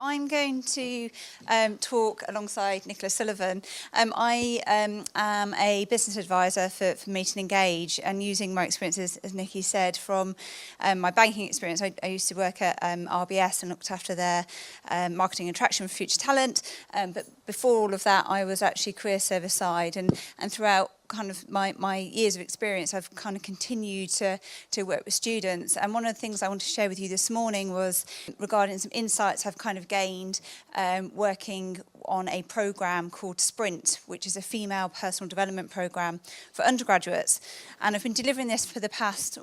I'm going to talk alongside Nicola Sullivan. I am a business advisor for Meet and Engage, and using my experiences, as Nikki said, from my banking experience. I used to work at RBS and looked after their marketing and attraction for future talent. But before all of that, I was actually career service side, and throughout kind of my years of experience, I've kind of continued to work with students. And one of the things I want to share with you this morning was regarding some insights I've kind of gained working on a program called Sprint, which is a female personal development program for undergraduates. And I've been delivering this for the past,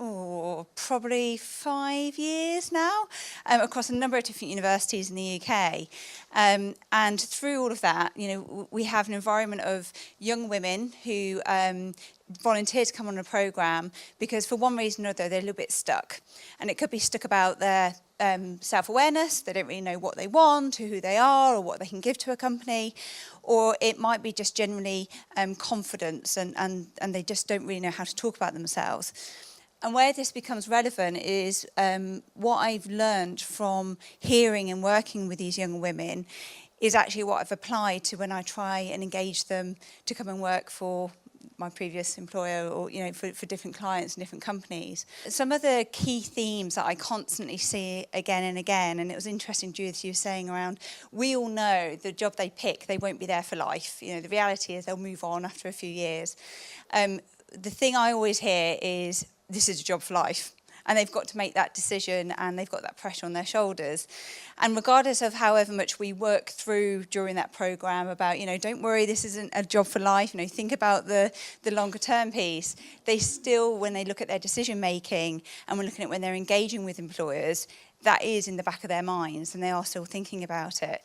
probably 5 years now, across a number of different universities in the UK. And through all of that, we have an environment of young women who volunteer to come on a program because for one reason or another, they're a little bit stuck. And it could be stuck about their self-awareness. They don't really know what they want or who they are or what they can give to a company. Or it might be just generally confidence and they just don't really know how to talk about themselves. And where this becomes relevant is what I've learned from hearing and working with these young women is actually what I've applied to when I try and engage them to come and work for my previous employer or, for different clients and different companies. Some of the key themes that I constantly see again and again, and it was interesting, Judith, you were saying around, we all know the job they pick, they won't be there for life. The reality is they'll move on after a few years. The thing I always hear is, this is a job for life. And they've got to make that decision and they've got that pressure on their shoulders. And regardless of however much we work through during that programme about, don't worry, this isn't a job for life, think about the longer term piece, they still, when they look at their decision making and we're looking at when they're engaging with employers, that is in the back of their minds and they are still thinking about it.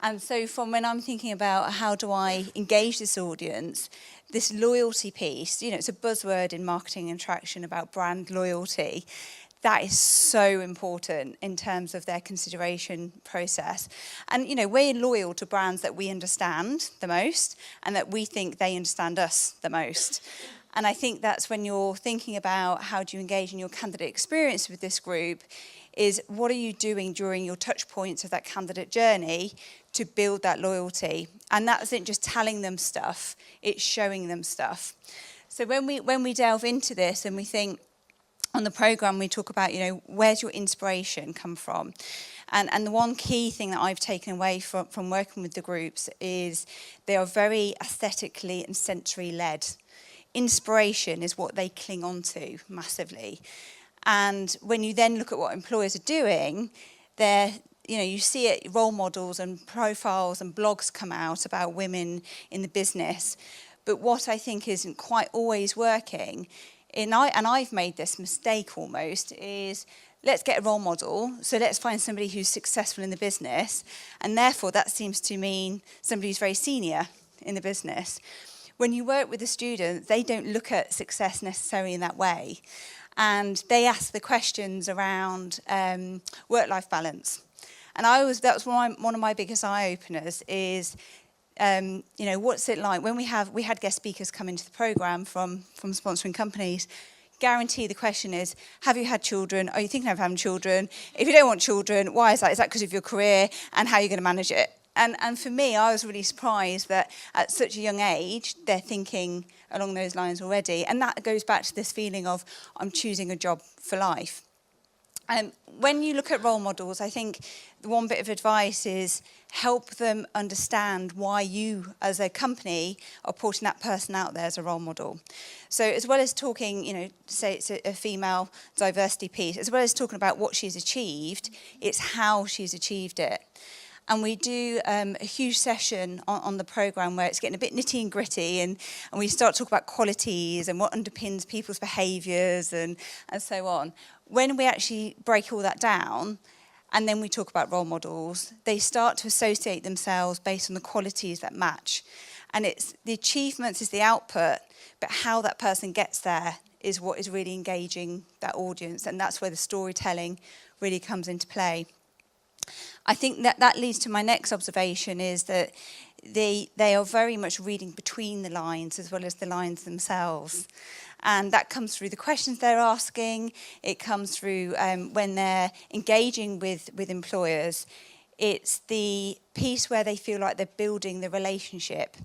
And so from when I'm thinking about how do I engage this audience, this loyalty piece, it's a buzzword in marketing and attraction about brand loyalty. That is so important in terms of their consideration process. And, we're loyal to brands that we understand the most and that we think they understand us the most. And I think that's when you're thinking about how do you engage in your candidate experience with this group is what are you doing during your touch points of that candidate journey to build that loyalty. And that isn't just telling them stuff, it's showing them stuff. So when we delve into this and we think on the programme, we talk about, where's your inspiration come from? And the one key thing that I've taken away from working with the groups is they are very aesthetically and sensory led. Inspiration is what they cling on to massively. And when you then look at what employers are doing, you see it, role models and profiles and blogs come out about women in the business. But what I think isn't quite always working, and I've made this mistake almost, is let's get a role model. So let's find somebody who's successful in the business. And therefore, that seems to mean somebody who's very senior in the business. When you work with the students, they don't look at success necessarily in that way. And they ask the questions around work-life balance. And that was one of my biggest eye-openers is, what's it like? When we had guest speakers come into the programme from sponsoring companies, guarantee the question is, have you had children? Are you thinking of having children? If you don't want children, why is that? Is that because of your career? And how are you going to manage it? And for me, I was really surprised that at such a young age, they're thinking along those lines already. And that goes back to this feeling of, I'm choosing a job for life. When you look at role models, I think the one bit of advice is help them understand why you, as a company, are putting that person out there as a role model. So as well as talking, say it's a female diversity piece, as well as talking about what she's achieved, it's how she's achieved it. And we do a huge session on the programme where it's getting a bit nitty and gritty and we start to talk about qualities and what underpins people's behaviours and so on. When we actually break all that down and then we talk about role models, they start to associate themselves based on the qualities that match. And it's the achievements is the output, but how that person gets there is what is really engaging that audience. And that's where the storytelling really comes into play. I think that leads to my next observation is that they are very much reading between the lines as well as the lines themselves. And that comes through the questions they're asking. It comes through when they're engaging with employers. It's the piece where they feel like they're building the relationship.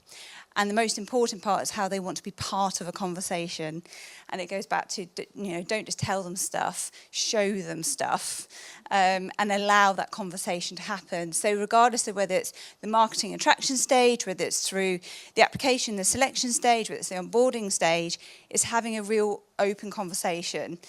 And the most important part is how they want to be part of a conversation. And it goes back to, don't just tell them stuff, show them stuff, and allow that conversation to happen. So regardless of whether it's the marketing attraction stage, whether it's through the application, the selection stage, whether it's the onboarding stage, it's having a real open conversation.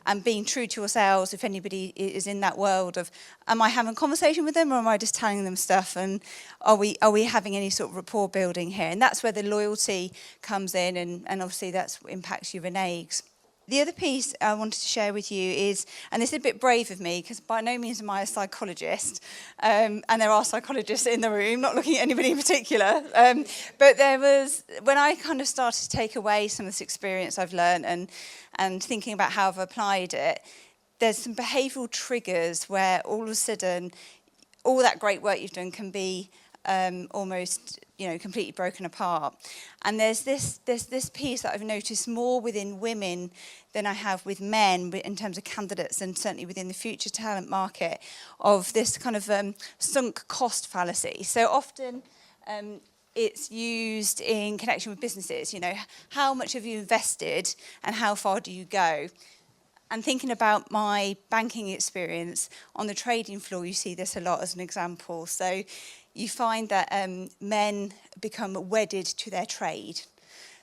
And being true to yourselves, if anybody is in that world of, am I having a conversation with them or am I just telling them stuff? And are we having any sort of rapport building here? And that's where the loyalty comes in, and obviously that's what impacts your reneges. The other piece I wanted to share with you is, and this is a bit brave of me, because by no means am I a psychologist, and there are psychologists in the room, not looking at anybody in particular, but there was, when I kind of started to take away some of this experience I've learned and thinking about how I've applied it, there's some behavioural triggers where all of a sudden, all that great work you've done can be almost, completely broken apart. And there's this piece that I've noticed more within women than I have with men in terms of candidates, and certainly within the future talent market, of this kind of sunk cost fallacy. So often it's used in connection with businesses. How much have you invested and how far do you go? And thinking about my banking experience, on the trading floor, you see this a lot as an example. So you find that men become wedded to their trade.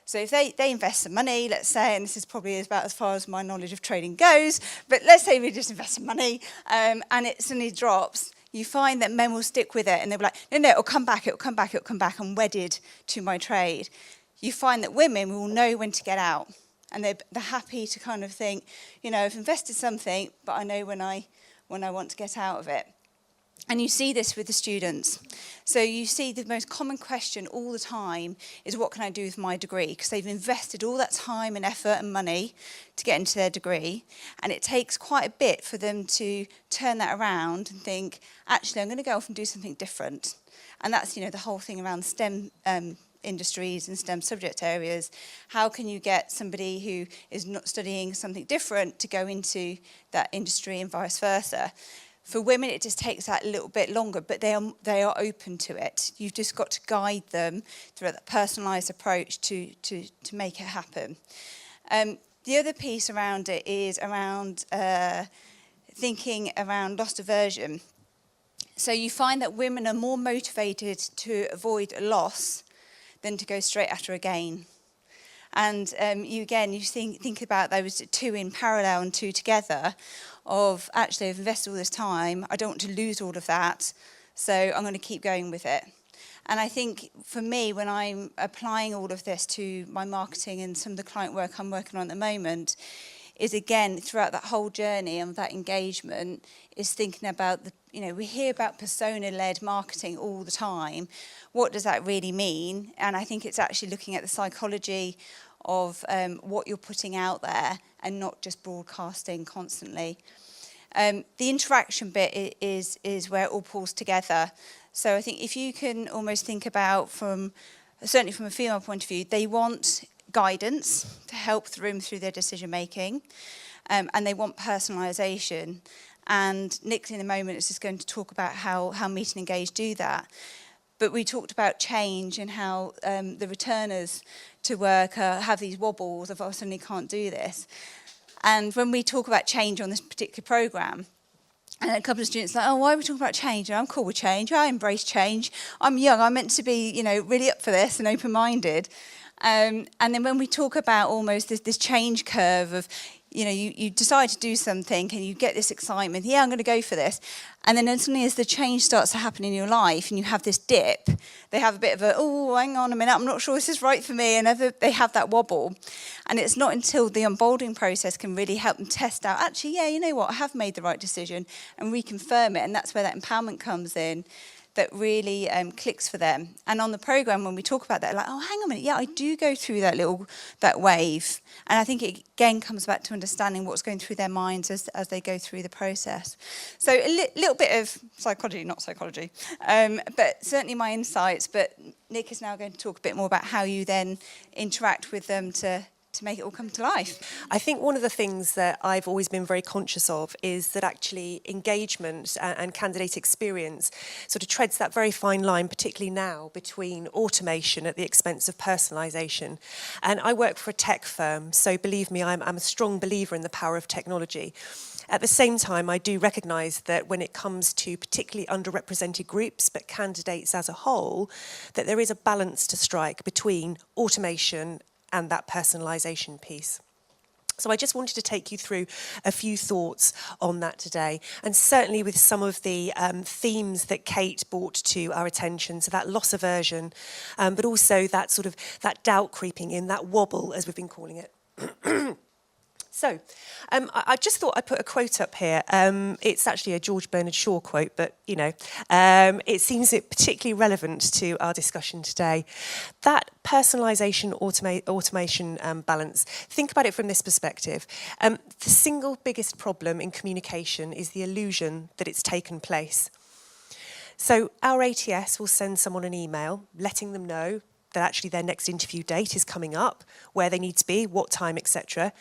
So if they invest some money, let's say, and this is probably about as far as my knowledge of trading goes, but let's say we just invest some money and it suddenly drops, you find that men will stick with it and they'll be like, no, it'll come back, I'm wedded to my trade. You find that women will know when to get out, and they're happy to kind of think, I've invested something, but I know when I want to get out of it. And you see this with the students. So you see the most common question all the time is, what can I do with my degree? Because they've invested all that time and effort and money to get into their degree. And it takes quite a bit for them to turn that around and think, actually, I'm going to go off and do something different. And that's, the whole thing around STEM industries and STEM subject areas. How can you get somebody who is not studying something different to go into that industry and vice versa? For women, it just takes that little bit longer, but they are open to it. You've just got to guide them through that personalised approach to make it happen. The other piece around it is around thinking around loss aversion. So you find that women are more motivated to avoid a loss than to go straight after a gain. And you think about those two in parallel and two together, of actually I've invested all this time, I don't want to lose all of that, so I'm going to keep going with it. And I think for me, when I'm applying all of this to my marketing and some of the client work I'm working on at the moment, is again, throughout that whole journey and that engagement, is thinking about, we hear about persona-led marketing all the time. What does that really mean? And I think it's actually looking at the psychology of what you're putting out there and not just broadcasting constantly. The interaction bit is where it all pulls together. So I think if you can almost think about, certainly from a female point of view, they want guidance to help them through their decision making, and they want personalisation. And Nick in a moment is just going to talk about how Meet and Engage do that. But we talked about change and how the returners to work have these wobbles of, I suddenly can't do this. And when we talk about change on this particular programme, and a couple of students are like, why are we talking about change? And I'm cool with change. I embrace change. I'm young. I'm meant to be, really up for this and open-minded. And then when we talk about almost this change curve of, you decide to do something and you get this excitement, I'm going to go for this. And then suddenly as the change starts to happen in your life and you have this dip, they have a bit of hang on a minute, I'm not sure this is right for me, and they have that wobble. And it's not until the onboarding process can really help them test out, actually, you know what, I have made the right decision, and reconfirm it, and that's where that empowerment comes in, that really clicks for them. And on the programme, when we talk about that, like, hang on a minute, I do go through that wave. And I think it again comes back to understanding what's going through their minds as they go through the process. So a little bit of psychology, not psychology, but certainly my insights. But Nick is now going to talk a bit more about how you then interact with them to make it all come to life. I think one of the things that I've always been very conscious of is that actually engagement and candidate experience sort of treads that very fine line, particularly now, between automation at the expense of personalisation. And I work for a tech firm, so believe me, I'm a strong believer in the power of technology. At the same time, I do recognise that when it comes to particularly underrepresented groups, but candidates as a whole, that there is a balance to strike between automation and that personalisation piece. So I just wanted to take you through a few thoughts on that today, and certainly with some of the themes that Kate brought to our attention, so that loss aversion, but also that sort of that doubt creeping in, that wobble, as we've been calling it. So, I just thought I'd put a quote up here. It's actually a George Bernard Shaw quote, but, you know, it seems particularly relevant to our discussion today. That personalisation, automation balance, think about it from this perspective. The single biggest problem in communication is the illusion that it's taken place. So our ATS will send someone an email letting them know that actually their next interview date is coming up, where they need to be, what time, etc.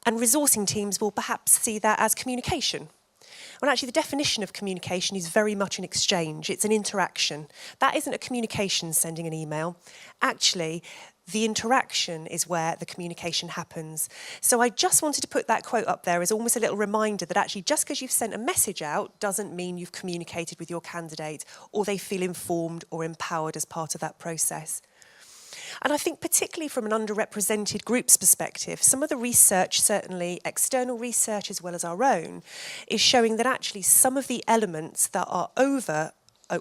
And resourcing teams will perhaps see that as communication. Well, actually, the definition of communication is very much an exchange. It's an interaction. That isn't a communication sending an email. Actually, the interaction is where the communication happens. So I just wanted to put that quote up there as almost a little reminder that actually just because you've sent a message out doesn't mean you've communicated with your candidate or they feel informed or empowered as part of that process. And I think particularly from an underrepresented group's perspective, some of the research, certainly external research as well as our own, is showing that actually some of the elements that are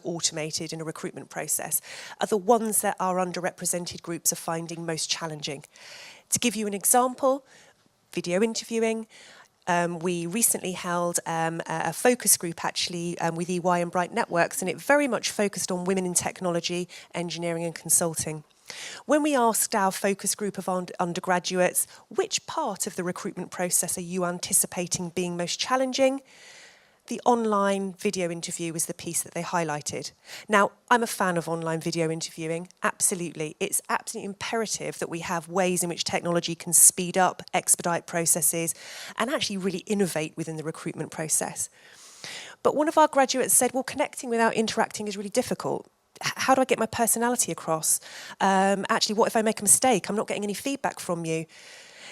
automated in a recruitment process are the ones that our underrepresented groups are finding most challenging. To give you an example, video interviewing. We recently held a focus group actually with EY and Bright Networks, and it very much focused on women in technology, engineering and consulting. When we asked our focus group of undergraduates, which part of the recruitment process are you anticipating being most challenging? The online video interview was the piece that they highlighted. Now, I'm a fan of online video interviewing, absolutely. It's absolutely imperative that we have ways in which technology can speed up, expedite processes, and actually really innovate within the recruitment process. But one of our graduates said, well, connecting without interacting is really difficult. How do I get my personality across? Actually, what if I make a mistake? I'm not getting any feedback from you.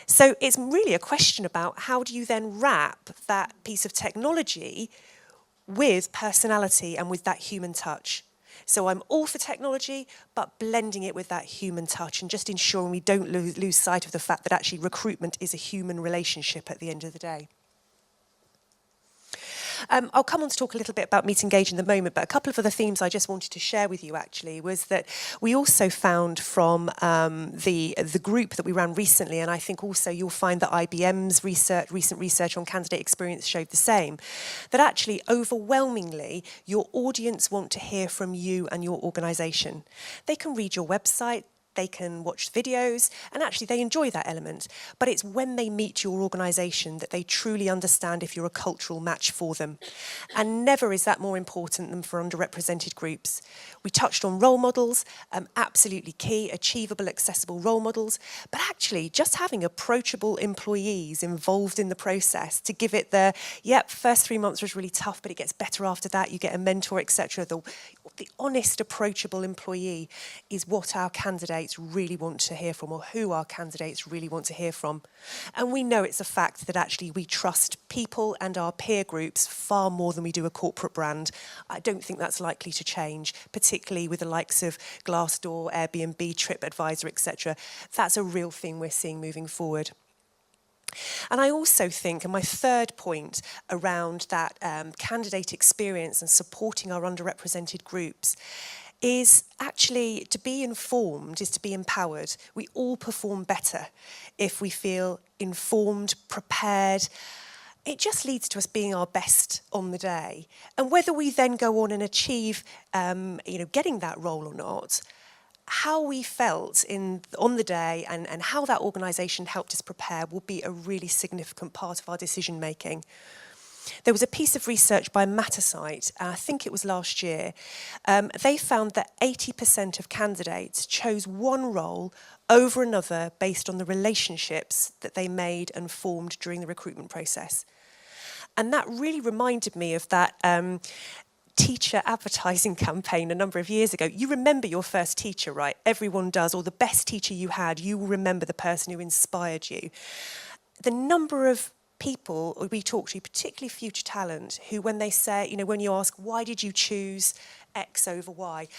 So it's really a question about how do you then wrap that piece of technology with personality and with that human touch. So I'm all for technology, but blending it with that human touch and just ensuring we don't lose sight of the fact that actually recruitment is a human relationship at the end of the day. I'll come on to talk a little bit about Meet Engage in the moment, but a couple of other themes I just wanted to share with you actually was that we also found from the group that we ran recently, and I think also you'll find that IBM's recent research on candidate experience showed the same, that actually overwhelmingly your audience want to hear from you and your organisation. They can read your website, they can watch videos, and actually they enjoy that element. But it's when they meet your organisation that they truly understand if you're a cultural match for them. And never is that more important than for underrepresented groups. We touched on role models, absolutely key, achievable, accessible role models, but actually just having approachable employees involved in the process to give it the, yep, first 3 months was really tough, but it gets better after that, you get a mentor, etc. The honest, approachable employee is what our candidates really want to hear from, or who our candidates really want to hear from. And we know it's a fact that actually we trust people and our peer groups far more than we do a corporate brand. I don't think that's likely to change, particularly with the likes of Glassdoor, Airbnb, TripAdvisor, etc. That's a real thing we're seeing moving forward. And I also think, and my third point around that candidate experience and supporting our underrepresented groups, is actually to be informed is to be empowered. We all perform better if we feel informed, prepared. It just leads to us being our best on the day. And whether we then go on and achieve, getting that role or not, how we felt on the day and how that organisation helped us prepare will be a really significant part of our decision making. there was a piece of research by Mattersight, I think it was last year. They found that 80% of candidates chose one role over another based on the relationships that they made and formed during the recruitment process. And that really reminded me of that teacher advertising campaign a number of years ago. You remember your first teacher, right? Everyone does, or the best teacher you had, you will remember the person who inspired you. The number of people we talk to, particularly future talent, who when they say, when you ask, why did you choose X over Y?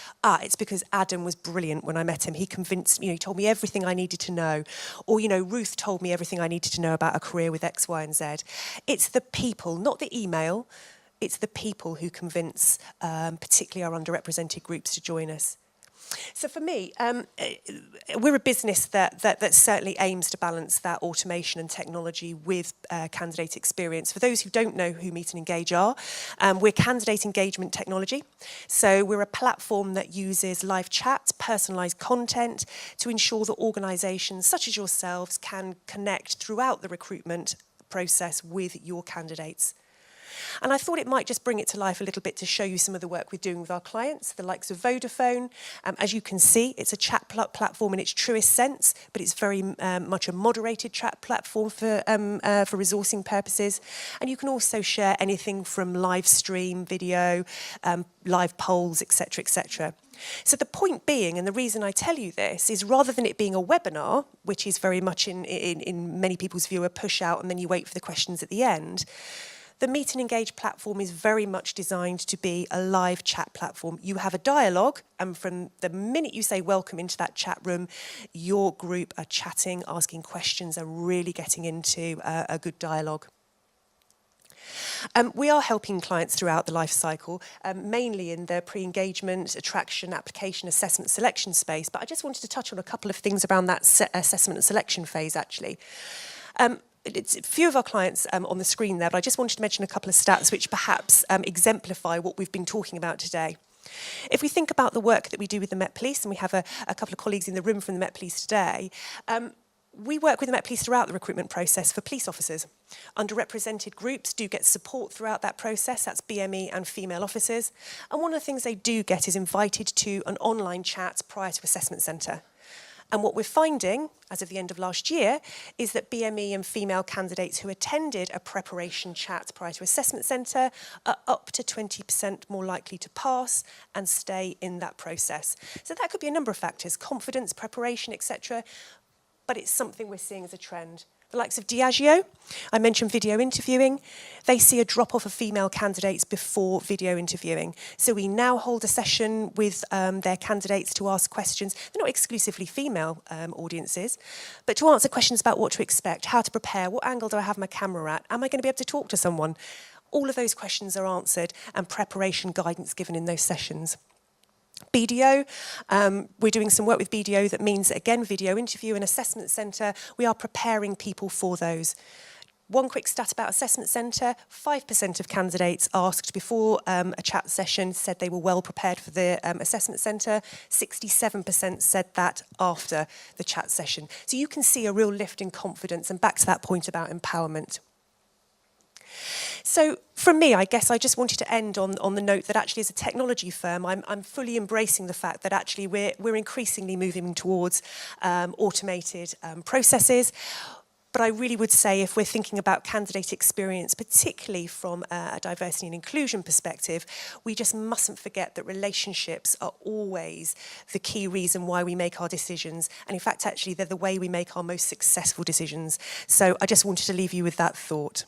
It's because Adam was brilliant when I met him. He convinced me, he told me everything I needed to know. Or, Ruth told me everything I needed to know about a career with X, Y, and Z. It's the people, not the email. It's the people who convince, particularly our underrepresented groups, to join us. So for me, we're a business that certainly aims to balance that automation and technology with candidate experience. For those who don't know who Meet and Engage are, we're candidate engagement technology. So we're a platform that uses live chat, personalised content to ensure that organisations such as yourselves can connect throughout the recruitment process with your candidates. And I thought it might just bring it to life a little bit to show you some of the work we're doing with our clients, the likes of Vodafone. As you can see, it's a chat platform in its truest sense, but it's very much a moderated chat platform for resourcing purposes. And you can also share anything from live stream, video, live polls, etc., etc. So the point being, and the reason I tell you this, is rather than it being a webinar, which is very much in many people's view a push out and then you wait for the questions at the end, the Meet and Engage platform is very much designed to be a live chat platform. You have a dialogue, and from the minute you say welcome into that chat room, your group are chatting, asking questions, and really getting into a good dialogue. We are helping clients throughout the life cycle, mainly in the pre-engagement, attraction, application, assessment, selection space, but I just wanted to touch on a couple of things around that assessment and selection phase, actually. It's a few of our clients on the screen there, but I just wanted to mention a couple of stats which perhaps exemplify what we've been talking about today. If we think about the work that we do with the Met Police, and we have a couple of colleagues in the room from the Met Police today, we work with the Met Police throughout the recruitment process for police officers. Underrepresented groups do get support throughout that process, that's BME and female officers, and one of the things they do get is invited to an online chat prior to assessment centre. And what we're finding, as of the end of last year, is that BME and female candidates who attended a preparation chat prior to assessment centre are up to 20% more likely to pass and stay in that process. So that could be a number of factors, confidence, preparation, etc. But it's something we're seeing as a trend. The likes of Diageo, I mentioned video interviewing, they see a drop-off of female candidates before video interviewing. So we now hold a session with their candidates to ask questions. They're not exclusively female audiences, but to answer questions about what to expect, how to prepare, what angle do I have my camera at, am I going to be able to talk to someone? All of those questions are answered and preparation guidance given in those sessions. BDO, we're doing some work with BDO that means that, again, video interview and assessment centre, we are preparing people for those. One quick stat about assessment centre, 5% of candidates asked before a chat session said they were well prepared for the assessment centre, 67% said that after the chat session. So you can see a real lift in confidence, and back to that point about empowerment. So from me, I guess I just wanted to end on the note that actually as a technology firm, I'm fully embracing the fact that actually we're increasingly moving towards automated processes. But I really would say if we're thinking about candidate experience, particularly from a diversity and inclusion perspective, we just mustn't forget that relationships are always the key reason why we make our decisions. And in fact, actually, they're the way we make our most successful decisions. So I just wanted to leave you with that thought.